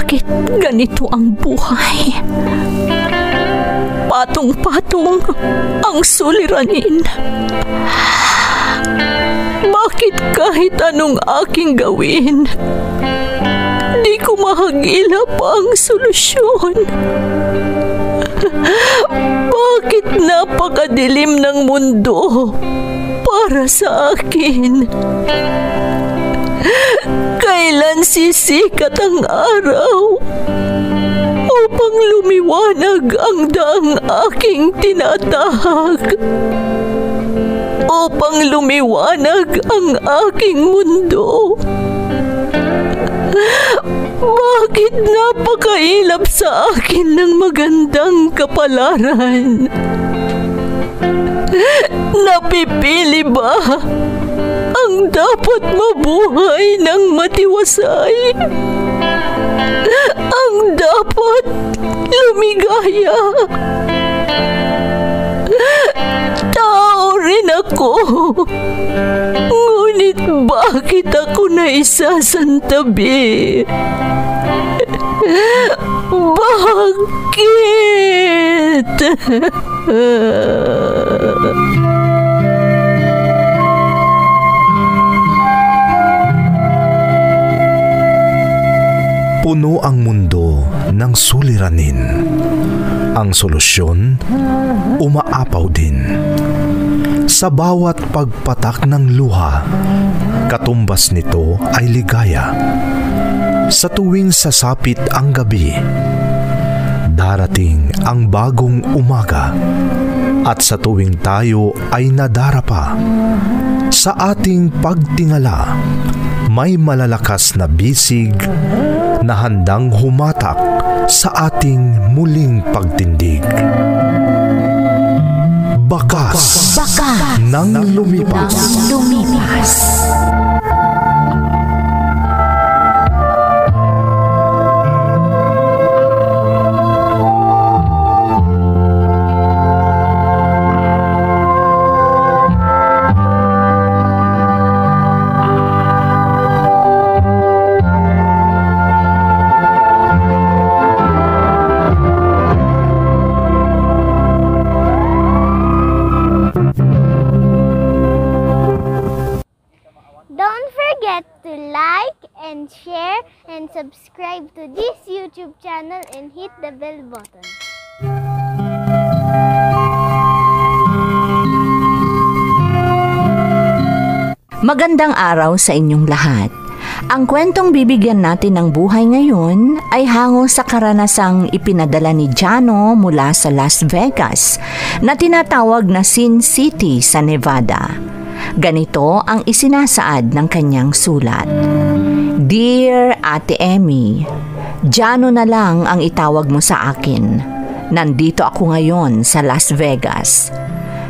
Bakit ganito ang buhay? Patong-patong ang suliranin. Bakit kahit anong aking gawin, di ko mahagilap ang solusyon? Bakit napakadilim ng mundo para sa akin? Kailan sisikat ang araw upang lumiwanag ang daang aking tinatahak? Upang lumiwanag ang aking mundo? Bakit napakailap sa akin ng magandang kapalaran? Napipili ba ang dapat mabuhay ng matiwasay? Ang dapat lumigaya? Tao rin ako. Ngunit bakit ako naisasantabi? Bakit? Puno ang mundo ng suliranin. Ang solusyon, umaapaw din. Sa bawat pagpatak ng luha, katumbas nito ay ligaya. Sa tuwing sasapit ang gabi, darating ang bagong umaga. At sa tuwing tayo ay nadarapa, sa ating pagtingala, may malalakas na bisig na handang humatak sa ating muling pagtindig. Bakas ng lumipas. Share and subscribe to this YouTube channel and hit the bell button. Magandang araw sa inyong lahat. Ang kwentong bibigyan natin ng buhay ngayon ay hango sa karanasang ipinadala ni Jano mula sa Las Vegas na tinatawag na Sin City sa Nevada. Ganito ang isinasaad ng kanyang sulat. Dear Ate Emmy, Jano na lang ang itawag mo sa akin. Nandito ako ngayon sa Las Vegas.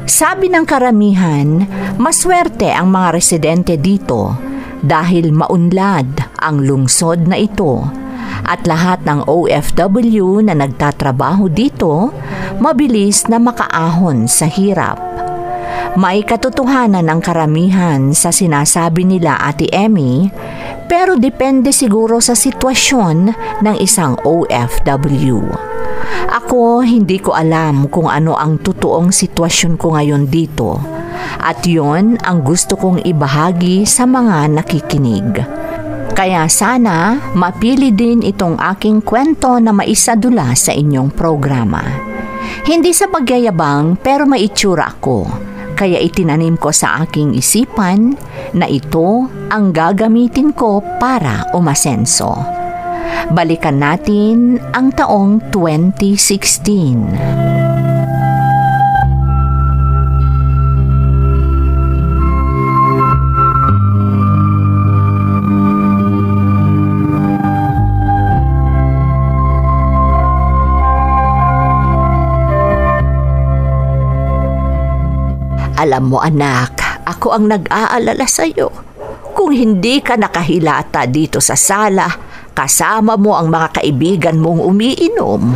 Sabi ng karamihan, maswerte ang mga residente dito dahil maunlad ang lungsod na ito at lahat ng OFW na nagtatrabaho dito mabilis na makaahon sa hirap. May katotohanan ng karamihan sa sinasabi nila, Ate Emmy, pero depende siguro sa sitwasyon ng isang OFW. Ako, hindi ko alam kung ano ang totoong sitwasyon ko ngayon dito. At yon ang gusto kong ibahagi sa mga nakikinig. Kaya sana mapili din itong aking kwento na maisadula sa inyong programa. Hindi sa pagyayabang pero may itsura ako. Kaya itinanim ko sa aking isipan na ito ang gagamitin ko para umasenso. Balikan natin ang taong 2016. Alam mo anak, ako ang nag-aalala sa iyo. Kung hindi ka nakahilata dito sa sala, kasama mo ang mga kaibigan mong umiinom.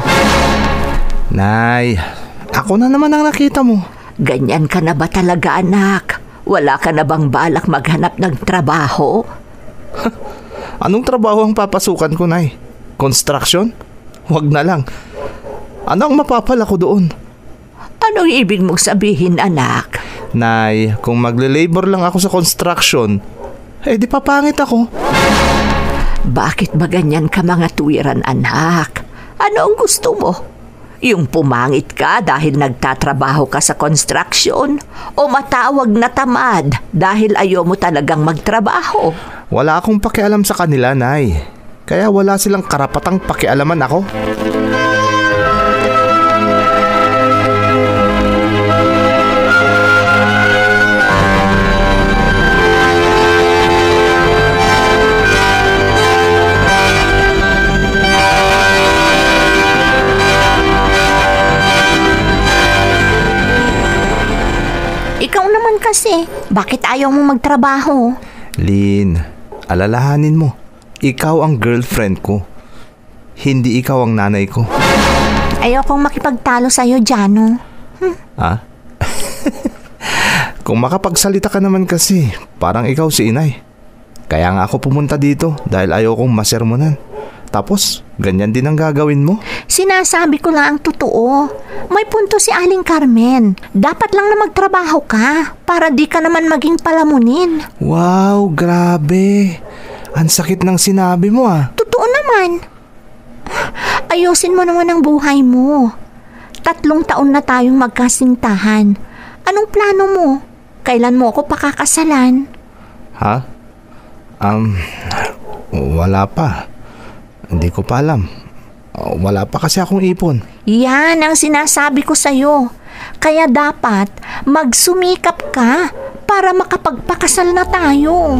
Nay, ako na naman ang nakita mo. Ganyan ka na ba talaga anak? Wala ka na bang balak maghanap ng trabaho? Anong trabaho ang papasukan ko, Nay? Construction? Huwag na lang. Ano ang mapapala ko doon? Anong ibig mong sabihin, anak? Nay, kung magle-labor lang ako sa construction, di papangit ako. Bakit ba ganyan ka mga tuwiran, anak? Ano ang gusto mo? Yung pumangit ka dahil nagtatrabaho ka sa construction o matawag na tamad dahil ayaw mo talagang magtrabaho? Wala akong pakialam sa kanila, Nay. Kaya wala silang karapatang pakialaman ako. Ikaw naman kasi, bakit ayaw mo magtrabaho? Lynn, alalahanin mo. Ikaw ang girlfriend ko. Hindi ikaw ang nanay ko. Ayokong makipagtalo sa'yo, Jano. Ha? Kung makapagsalita ka naman kasi, parang ikaw si inay. Kaya nga ako pumunta dito dahil ayokong masermonan. Tapos, ganyan din ang gagawin mo? Sinasabi ko lang ang totoo. May punto si Aling Carmen. Dapat lang na magtrabaho ka para di ka naman maging palamunin. Wow, grabe. Ang sakit ng sinabi mo Totoo naman. Ayusin mo naman ang buhay mo. 3 taon na tayong magkasintahan. Anong plano mo? Kailan mo ako pakakasalan? Ha? Wala pa. Hindi ko pa alam. Wala pa kasi akong ipon. Yan ang sinasabi ko sa'yo. Kaya dapat magsumikap ka para makapagpakasal na tayo.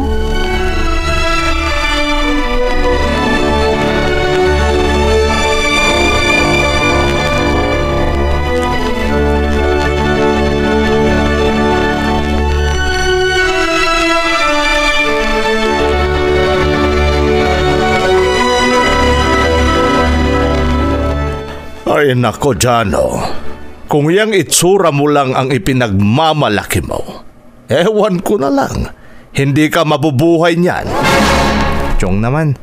Ay nako, Jano. Kung yang itsura mo lang ang ipinagmamalaki mo, ewan ko na lang, hindi ka mabubuhay niyan. Chong naman,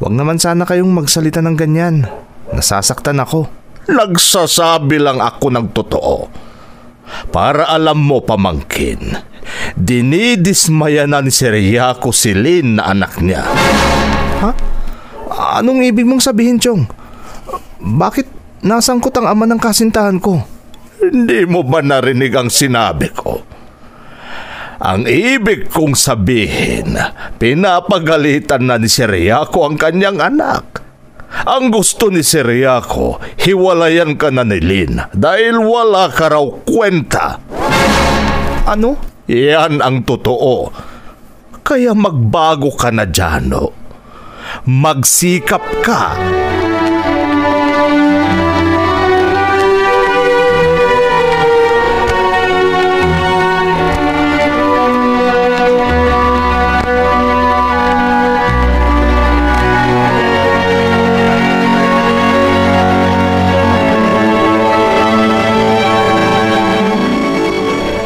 wag naman sana kayong magsalita ng ganyan. Nasasaktan ako. Nagsasabi lang ako ng totoo. Para alam mo, pamangkin, dinidismaya na ni Ciriaco si Lynn na anak niya. Ha? Anong ibig mong sabihin, Chong? Bakit nasangkot ang ama ng kasintahan ko? Hindi mo ba narinig ang sinabi ko? Ang ibig kong sabihin, pinapagalitan na ni Ciriaco ang kanyang anak. Ang gusto ni Ciriaco, hiwalayan ka na ni Lynn dahil wala ka raw kwenta. Ano? Yan ang totoo. Kaya magbago ka na, Jano. Magsikap ka.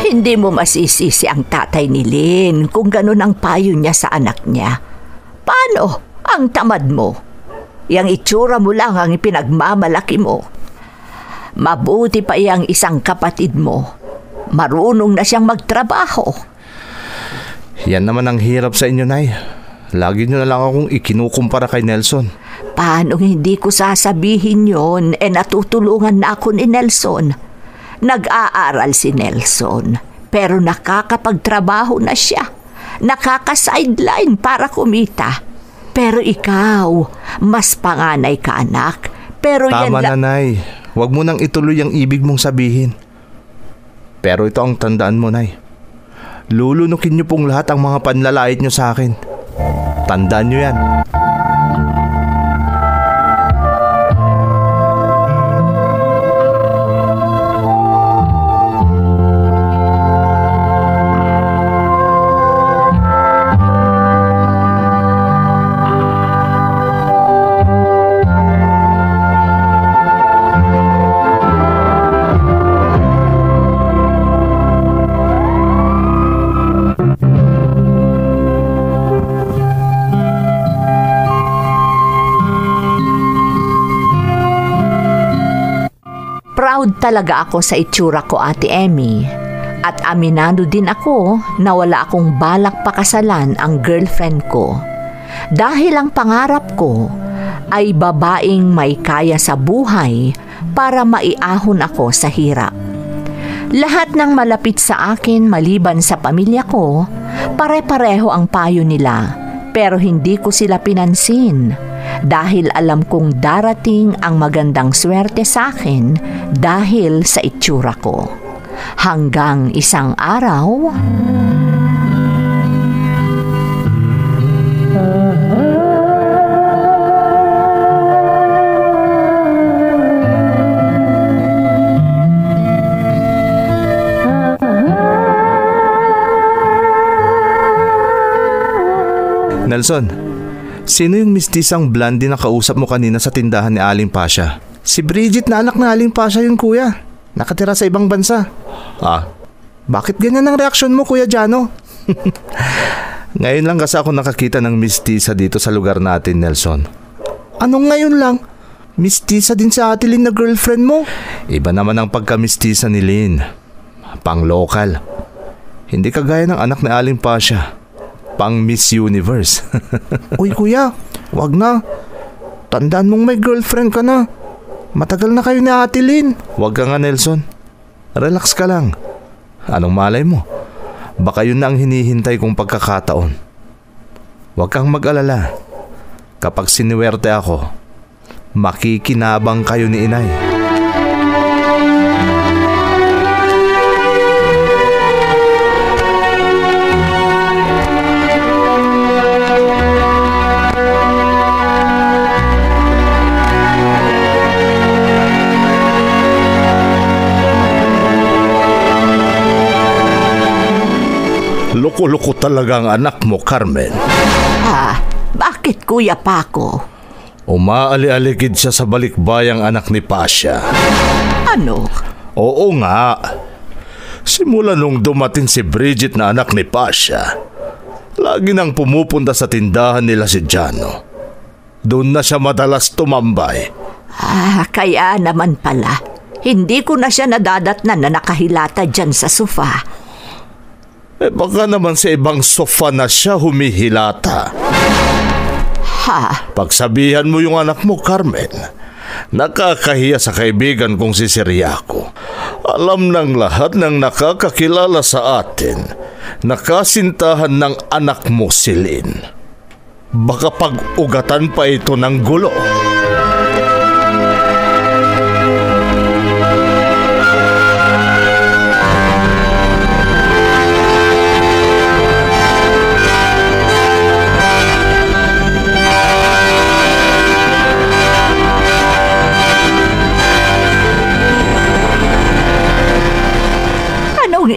Hindi mo masisisi ang tatay ni Lynn kung ganun ang payo niya sa anak niya. Paano? Ang tamad mo. Yang itsura mo lang ang ipinagmamalaki mo. Mabuti pa iyang isang kapatid mo. Marunong na siyang magtrabaho. Yan naman ang hirap sa inyo, Nay. Lagi nyo na lang akong ikinukumpara kay Nelson. Paano hindi ko sasabihin yon? Natutulungan na ako ni Nelson. Nag-aaral si Nelson, pero nakakapagtrabaho na siya. Nakaka-sideline para kumita. Pero ikaw, mas panganay ka, anak. Pero tama na, Nay. Huwag mo nang ituloy ang ibig mong sabihin. Pero ito ang tandaan mo, Nay. Lulunukin niyo pong lahat ang mga panlalait niyo sa akin. Tandaan niyo yan. Proud talaga ako sa itsura ko, Ate Emmy. At aminado din ako na wala akong balak pakasalan ang girlfriend ko. Dahil ang pangarap ko ay babaeng may kaya sa buhay para maiahon ako sa hirap. Lahat ng malapit sa akin maliban sa pamilya ko, pare-pareho ang payo nila, pero hindi ko sila pinansin dahil alam kong darating ang magandang swerte sa akin dahil sa itsura ko. Hanggang isang araw, Nelson, sino yung mistisang blondie na kausap mo kanina sa tindahan ni Aling Pasha? Si Bridget na anak na Aling Pasha yun, kuya. Nakatira sa ibang bansa. Bakit ganyan ang reaksyon mo, Kuya Jano? Ngayon lang kasi ako nakakita ng mistisa dito sa lugar natin, Nelson. Anong ngayon lang? Mistisa din sa Ate Lynn na girlfriend mo? Iba naman ang pagka-mistisa ni Lynn. Pang-local. Hindi kagaya ng anak ni Aling Pasha. Pang Miss Universe. Uy, kuya, wag na. Tandaan mong may girlfriend ka na. Matagal na kayo ni Ate Lynn. Wag ka nga, Nelson. Relax ka lang. Anong malay mo? Baka yun na ang hinihintay kong pagkakataon. Wag kang mag-alala. Kapag siniwerte ako, makikinabang kayo ni Inay. Loko-loko talaga ang anak mo, Carmen. Bakit, Kuya Paco? Umaali-aligid siya sa balikbayang anak ni Pasha. Ano? Oo nga. Simula nung dumating si Bridget na anak ni Pasha, lagi nang pumupunta sa tindahan nila si Jano. Doon na siya madalas tumambay. Kaya naman pala. Hindi ko na siya nadadatnan na nakahilata dyan sa sofa. Baka naman sa ibang sofa na siya humihilata. Pagsabihan mo yung anak mo, Carmen. Nakakahiya sa kaibigan kong si Ciriaco. Alam ng lahat ng nakakakilala sa atin, nakasintahan ng anak mo si Lynn. Baka pag-ugatan pa ito ng gulo.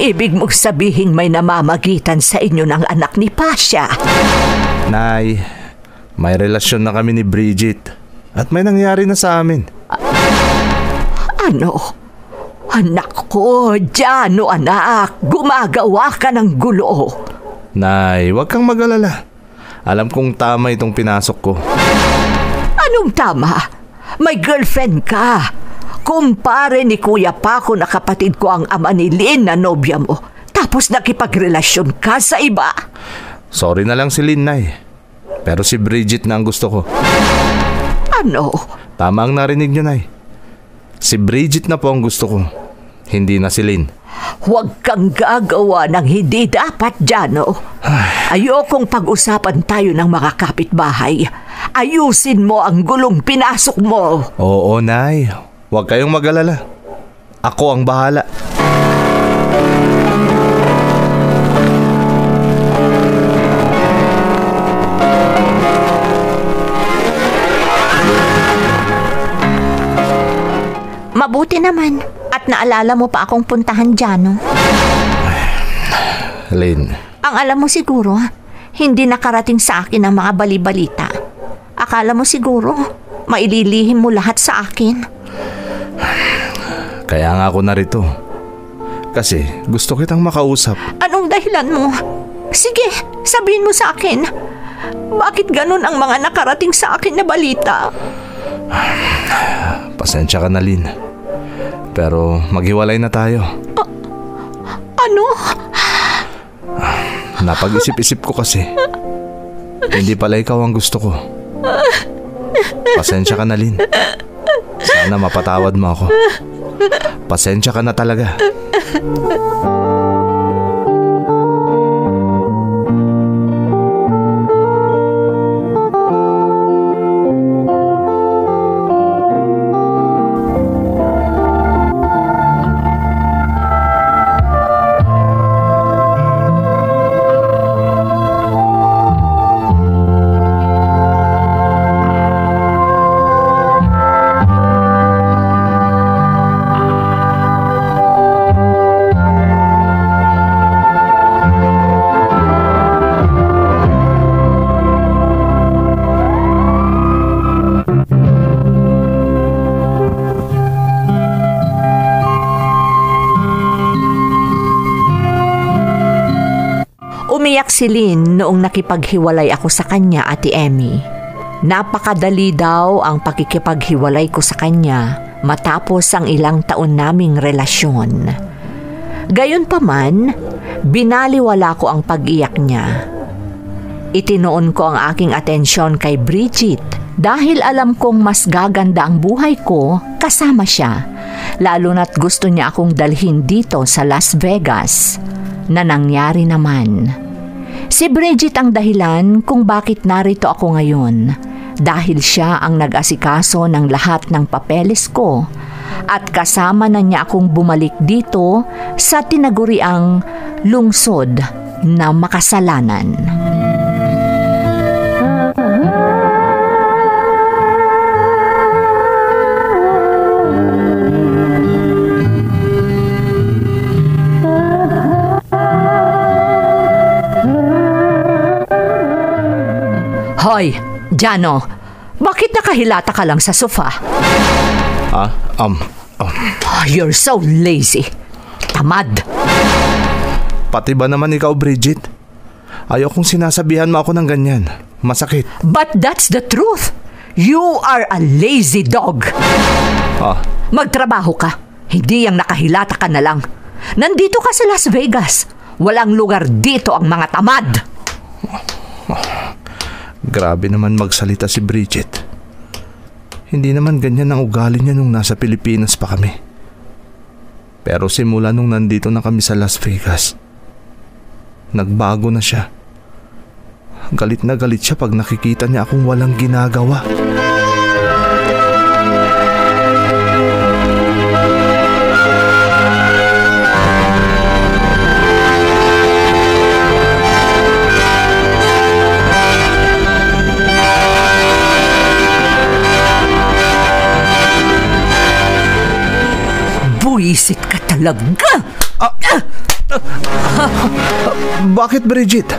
Ibig mong sabihin may namamagitan sa inyo ng anak ni Pasha? Nay, may relasyon na kami ni Bridget at may nangyari na sa amin. Ano? Anak ko, Jano anak, gumagawa ka ng gulo. Nay, huwag kang mag-alala. Alam kong tama itong pinasok ko. Anong tama? May girlfriend ka. Kumpare ni Kuya Paco na kapatid ko ang ama ni Lynn na nobya mo. Tapos nakipagrelasyon ka sa iba. Sorry na lang si Lynn, Nay. Pero si Bridget na ang gusto ko. Ano? Tama ang narinig niyo, Nay. Si Bridget na po ang gusto ko. Hindi na si Lynn. Huwag kang gagawa ng hindi dapat, Jano. Ayokong pag-usapan tayo ng mga kapitbahay. Ayusin mo ang gulong pinasok mo. Oo, Nay. Huwag kayong mag-alala. Ako ang bahala. Mabuti naman. At naalala mo pa akong puntahan dyan, no? Lynn. Ang alam mo siguro, hindi nakarating sa akin ang mga bali-balita. Akala mo siguro, maililihim mo lahat sa akin. Kaya nga ako narito. Kasi gusto kitang makausap. Anong dahilan mo? Sige, sabihin mo sa akin. Bakit ganun ang mga nakarating sa akin na balita? Pasensya ka na, Lynn. Pero maghiwalay na tayo. Ano? Napag-isip-isip ko kasi. Hindi pala ikaw ang gusto ko. Pasensya ka na, Lynn. Sana mapatawad mo ako. Pasensya ka na talaga. Umiyak si Lynn noong nakipaghiwalay ako sa kanya, Ate Emmy. Napakadali daw ang pakikipaghiwalay ko sa kanya matapos ang ilang taon naming relasyon. Gayunpaman, binaliwala ko ang pag-iyak niya. Itinoon ko ang aking atensyon kay Bridget dahil alam kong mas gaganda ang buhay ko kasama siya, lalo na't gusto niya akong dalhin dito sa Las Vegas, na nangyari naman. Si Bridget ang dahilan kung bakit narito ako ngayon, dahil siya ang nag-asikaso ng lahat ng papeles ko at kasama na niya akong bumalik dito sa tinaguriang lungsod na makasalanan. Hoy, Jano, bakit nakahilata ka lang sa sofa? You're so lazy. Tamad. Pati ba naman ikaw, Bridget? Ayaw kong sinasabihan mo ako ng ganyan. Masakit. But that's the truth. You are a lazy dog. Magtrabaho ka. Hindi yung nakahilata ka na lang. Nandito ka sa Las Vegas. Walang lugar dito ang mga tamad. Grabe naman magsalita si Bridget. Hindi naman ganyan ang ugali niya nung nasa Pilipinas pa kami. Pero simula nung nandito na kami sa Las Vegas, nagbago na siya. Galit na galit siya pag nakikita niya akong walang ginagawa. Buisit ka talaga! Bakit, Bridget?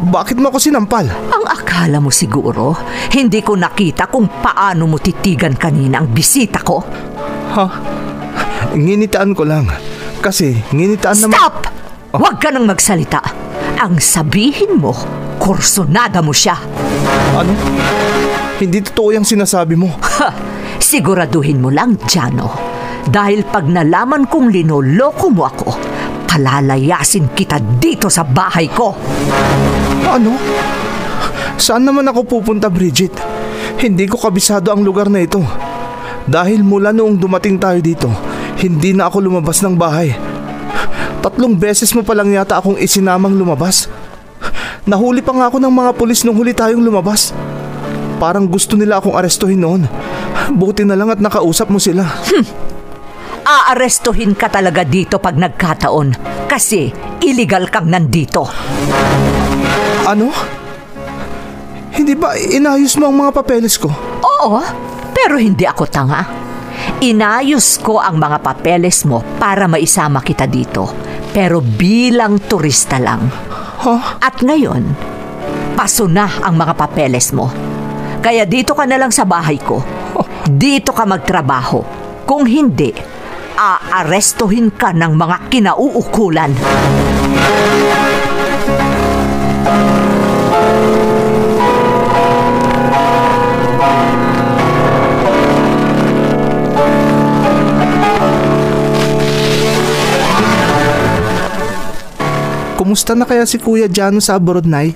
Bakit mo ako sinampal? Ang akala mo siguro, hindi ko nakita kung paano mo titigan kanina ang bisita ko. Nginitaan ko lang. Kasi nginitaan naman... Stop! Huwag ka nang magsalita. Ang sabihin mo, kursonada mo siya. Ano? Hindi totoo yung sinasabi mo. Siguraduhin mo lang, Jano. Dahil pag nalaman kong linoloko mo ako, palalayasin kita dito sa bahay ko. Ano? Saan naman ako pupunta, Bridget? Hindi ko kabisado ang lugar na ito. Dahil mula noong dumating tayo dito, hindi na ako lumabas ng bahay. 3 beses mo pa lang yata akong isinamang lumabas. Nahuli pa nga ako ng mga pulis nung huli tayong lumabas. Parang gusto nila akong arestuhin noon. Buti na lang at nakausap mo sila. Aarestuhin ka talaga dito pag nagkataon kasi illegal kang nandito. Ano? Hindi ba inayos mo ang mga papeles ko? Oo, pero hindi ako tanga. Inayos ko ang mga papeles mo para maisama kita dito, pero bilang turista lang. At ngayon, paso na ang mga papeles mo. Kaya dito ka na lang sa bahay ko. Dito ka magtrabaho. Kung hindi, aarestuhin ka ng mga kinauukulan. Kamusta na kaya si Kuya Jano sa abroad, Nay?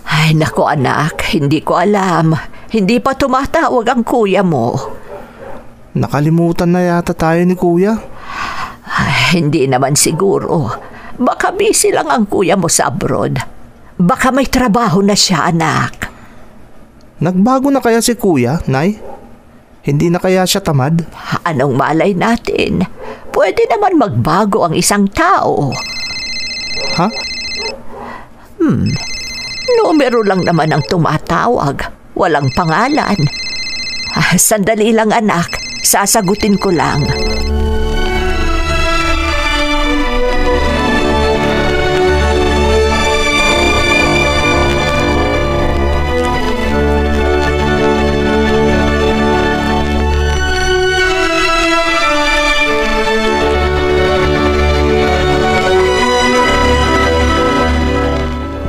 Ay, nako anak, hindi ko alam. Hindi pa tumatawag ang kuya mo. Nakalimutan na yata tayo ni Kuya. Ay, hindi naman siguro. Baka busy lang ang kuya mo sa abroad. Baka may trabaho na siya, anak. Nagbago na kaya si Kuya, Nay? Hindi na kaya siya tamad? Anong malay natin? Pwede naman magbago ang isang tao. Ha? Numero lang naman ang tumatawag. Walang pangalan. Sandali lang, anak. Sasagutin ko lang.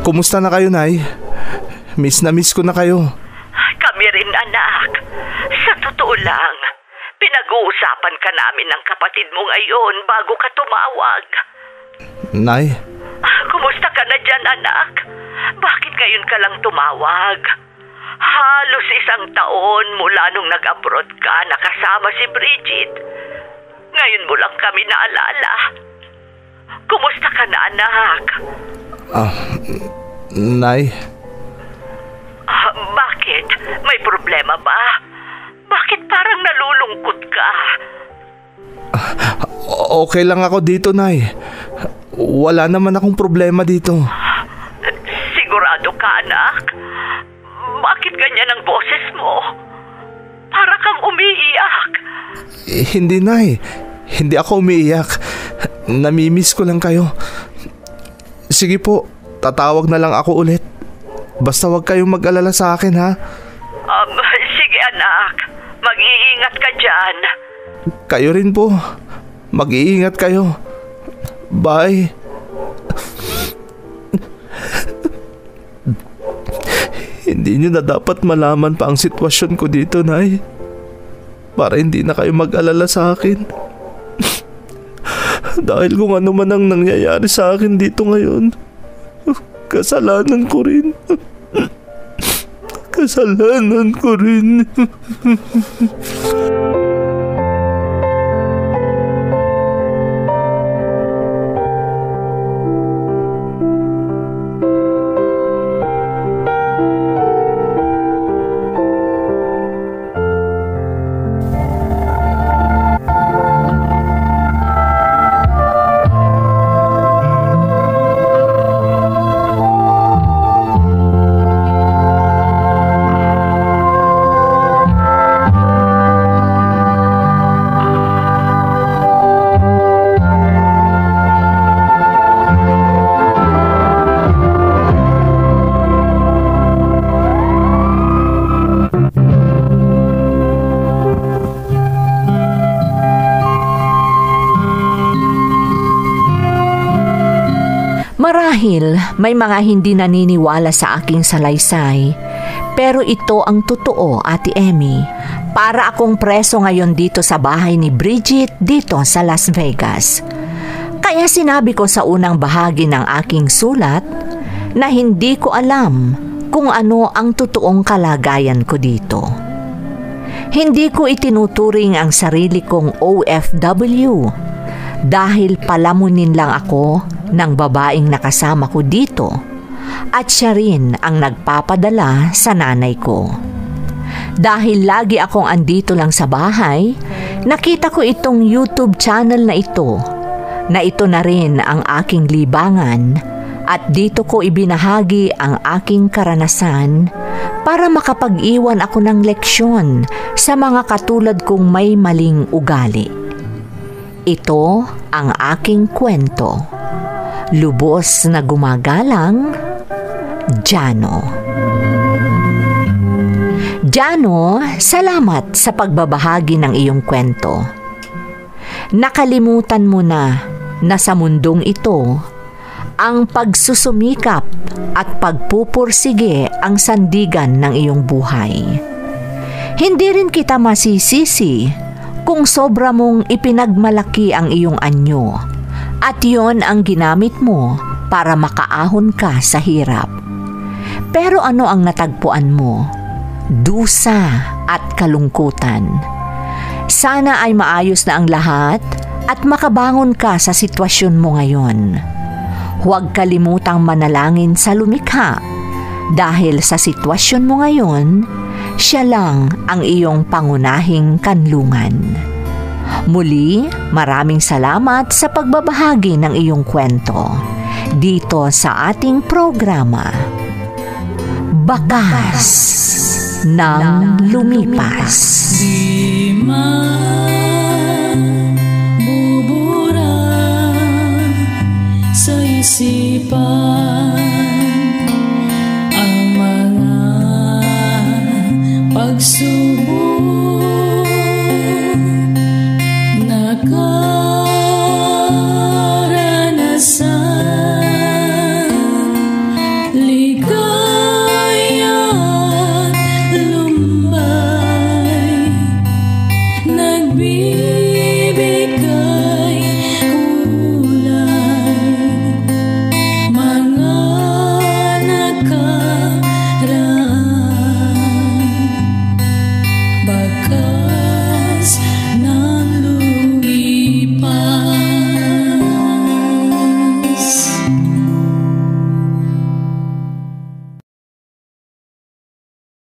Kumusta na kayo, Nay? Miss na miss ko na kayo. Kami rin, anak. Sa totoo lang, pinag-uusapan ka namin ng kapatid mo ngayon bago ka tumawag. Nay? Kumusta ka na dyan, anak? Bakit ngayon ka lang tumawag? Halos 1 taon mula nung nag-abroad ka nakasama si Bridget. Ngayon mo lang kami naalala. Kumusta ka na, anak? Nay? Bakit? May problema ba? Bakit parang nalulungkot ka? Okay lang ako dito, Nay. Wala naman akong problema dito. Sigurado ka, anak? Bakit ganyan ang boses mo? Para kang umiiyak. Hindi, Nay. Hindi ako umiiyak. Namimiss ko lang kayo. Sige po, tatawag na lang ako ulit. Basta huwag kayong mag-alala sa akin, ha? Sige, anak. Mag-iingat ka dyan. Kayo rin po. Mag-iingat kayo. Bye. Hindi niyo na dapat malaman pa ang sitwasyon ko dito, Nay. Para hindi na kayo mag-alala sa akin. Dahil kung ano man ang nangyayari sa akin dito ngayon, kasalanan ko rin. Kasalanan ko rin. Marahil may mga hindi naniniwala sa aking salaysay, pero ito ang totoo, Ate Emmy. Para akong preso ngayon dito sa bahay ni Bridget dito sa Las Vegas. Kaya sinabi ko sa unang bahagi ng aking sulat na hindi ko alam kung ano ang totoong kalagayan ko dito. Hindi ko itinuturing ang sarili kong OFW dahil palamunin lang ako ng babaeng nakasama ko dito at siya rin ang nagpapadala sa nanay ko. Dahil lagi akong andito lang sa bahay, nakita ko itong YouTube channel na ito na rin ang aking libangan at dito ko ibinahagi ang aking karanasan para makapag-iwan ako ng leksyon sa mga katulad kong may maling ugali. Ito ang aking kwento. Lubos na gumagalang, Jano. Jano, salamat sa pagbabahagi ng iyong kwento. Nakalimutan mo na sa mundong ito, ang pagsusumikap at pagpupursige ang sandigan ng iyong buhay. Hindi rin kita masisisi kung sobra mong ipinagmalaki ang iyong anyo at yon ang ginamit mo para makaahon ka sa hirap. Pero ano ang natagpuan mo? Dusa at kalungkutan. Sana ay maayos na ang lahat at makabangon ka sa sitwasyon mo ngayon. Huwag kalimutang manalangin sa lumikha dahil sa sitwasyon mo ngayon, siya lang ang iyong pangunahing kanlungan. Muli, maraming salamat sa pagbabahagi ng iyong kwento dito sa ating programa, Bakas ng Lumipas. Di mabubura sa isipan ang mga pagsubok.